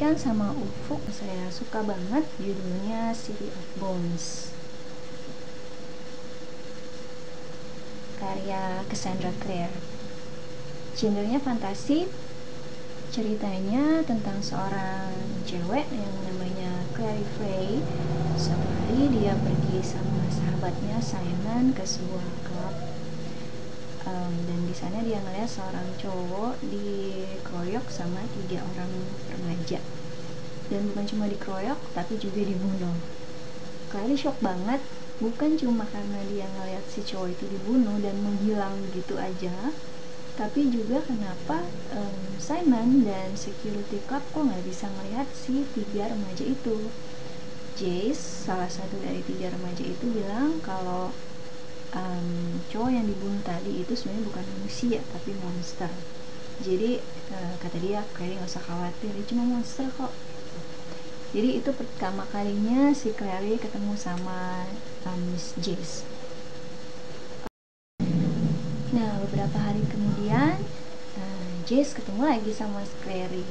Kemudian sama Ufuk saya suka banget, judulnya City of Bones, karya Cassandra Clare. Genrenya fantasi. Ceritanya tentang seorang cewek yang namanya Clary Fray. Suatu hari dia pergi sama sahabatnya Simon ke sebuah klub, dan di sana dia ngeliat seorang cowok dikeroyok sama 3 orang remaja, dan bukan cuma dikeroyok tapi juga dibunuh. Clary shock banget, bukan cuma karena dia ngeliat si cowok itu dibunuh dan menghilang gitu aja, tapi juga kenapa Simon dan security club kok nggak bisa ngelihat si 3 remaja itu. Jace, salah satu dari 3 remaja itu, bilang kalau cowok yang dibunuh tadi itu sebenarnya bukan manusia tapi monster. Jadi kata dia, Clary nggak usah khawatir, dia cuma monster kok. Jadi itu pertama kalinya si Clary ketemu sama Miss Jace. Nah, beberapa hari kemudian Jace ketemu lagi sama Clary.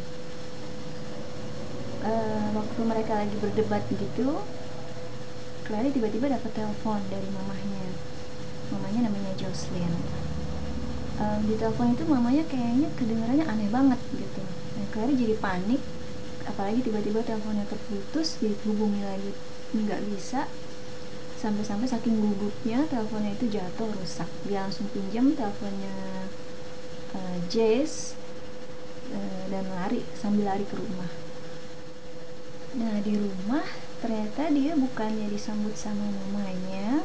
Waktu mereka lagi berdebat gitu, Clary tiba-tiba dapat telepon dari mamahnya. Mamanya namanya Jocelyn. Di telepon itu mamanya kayaknya kedengarannya aneh banget gitu. Nah, Clary jadi panik, apalagi tiba-tiba teleponnya terputus, dihubungi lagi nggak bisa. Sampai-sampai saking gugupnya teleponnya itu jatuh, rusak. Dia langsung pinjam teleponnya Jace dan lari, sambil lari ke rumah. Nah, di rumah ternyata dia bukannya disambut sama mamanya,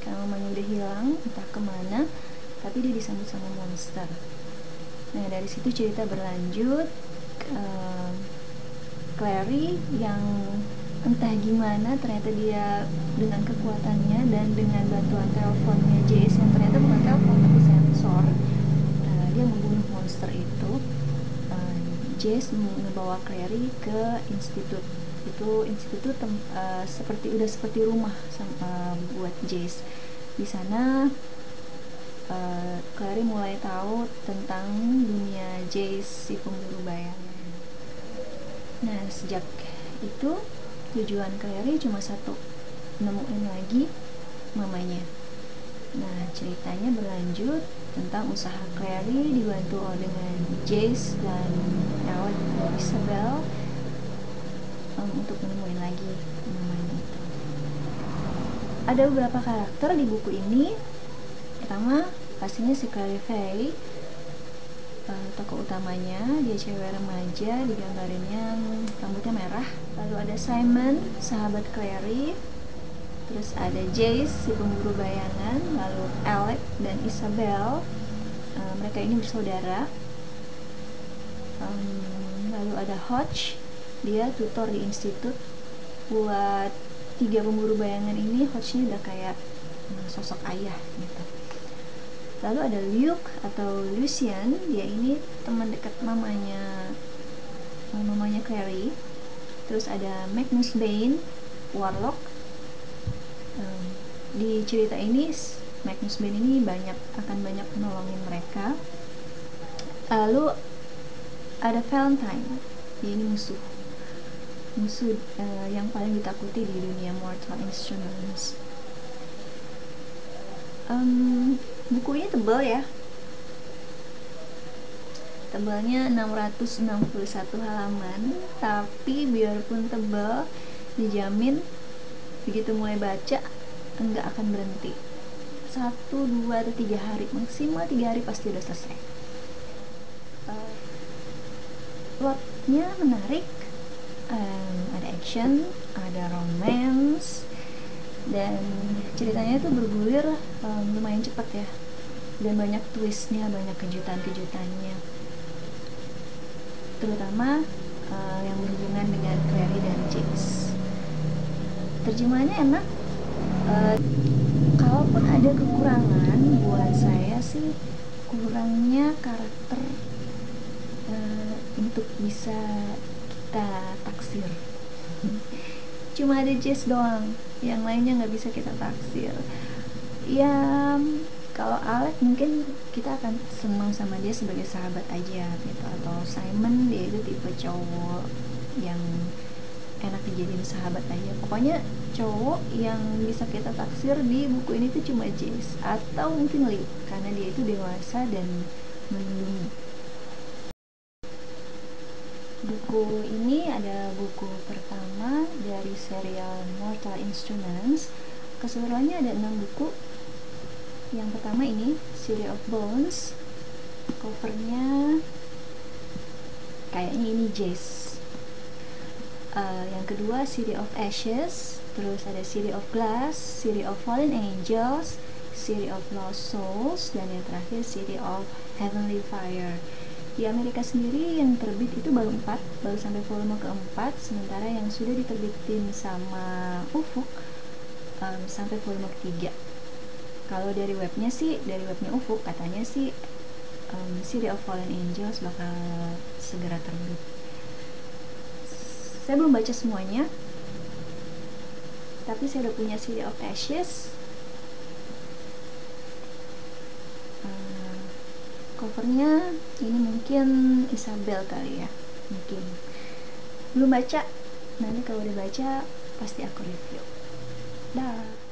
karena mamanya udah hilang entah kemana, tapi dia disambut sama monster. Nah, dari situ cerita berlanjut. Clary yang entah gimana ternyata dia dengan kekuatannya dan dengan bantuan teleponnya Jace, yang ternyata bukan telepon tapi sensor, dia membunuh monster itu. Jace membawa Clary ke institut. Itu institut seperti rumah buat Jace. Di sana Clary mulai tahu tentang dunia Jace, si pemburu bayangan. Nah, sejak itu tujuan Clary cuma satu, nemuin lagi mamanya. Nah, ceritanya berlanjut tentang usaha Clary dibantu dengan Jace dan Alec dan Isabel untuk menemuin lagi mamanya itu. Ada beberapa karakter di buku ini. Pertama, pastinya si Clary Fay, tokoh utamanya. Dia cewek remaja, digambarinnya rambutnya merah. Lalu ada Simon, sahabat Clary. Terus ada Jace, si pemburu bayangan. Lalu Alec dan Isabel, mereka ini bersaudara. Lalu ada Hodge, dia tutor di institut. Buat 3 pemburu bayangan ini, Hodge ini udah kayak sosok ayah gitu. Lalu ada Luke atau Lucian, dia ini teman dekat mamanya Clary. Terus ada Magnus Bane, warlock. Di cerita ini Magnus Bane ini akan banyak menolongin mereka. Lalu ada Valentine, dia ini musuh yang paling ditakuti di dunia Mortal Instruments. Buku ini tebal ya, tebalnya 661 halaman, tapi biarpun tebal, dijamin begitu mulai baca enggak akan berhenti. 1, 2, atau 3 hari, maksimal 3 hari pasti udah selesai. Plotnya menarik, ada action, ada romance, dan ceritanya itu bergulir lumayan cepat ya, dan banyak twistnya, banyak kejutan-kejutannya, terutama yang berhubungan dengan Clary dan Jace. Terjemahannya enak. Kalaupun ada kekurangan, buat saya sih kurangnya karakter untuk bisa kita taksir. Cuma ada Jace doang, yang lainnya nggak bisa kita taksir. Ya, kalau Alec mungkin kita akan senang sama dia sebagai sahabat aja gitu, atau Simon, dia itu tipe cowok yang enak dijadiin sahabat aja. Pokoknya cowok yang bisa kita taksir di buku ini tuh cuma Jace atau mungkin Lee, karena dia itu dewasa dan melindungi. Buku ini ada buku pertama dari serial Mortal Instruments. Keseluruhannya ada 6 buku. Yang pertama ini City of Bones, covernya kayaknya ini Jace. Yang kedua City of Ashes, terus ada City of Glass, City of Fallen Angels, City of Lost Souls, dan yang terakhir City of Heavenly Fire. Di Amerika sendiri yang terbit itu baru 4, baru sampai volume keempat, sementara yang sudah diterbitin sama Ufuk sampai volume ketiga. Kalau dari webnya sih, dari webnya Ufuk katanya sih City of Fallen Angels bakal segera terbit. Saya belum baca semuanya, tapi saya udah punya City of Ashes. Covernya ini mungkin Isabel kali ya, mungkin. Belum baca, nanti kalau udah baca pasti aku review. Dah.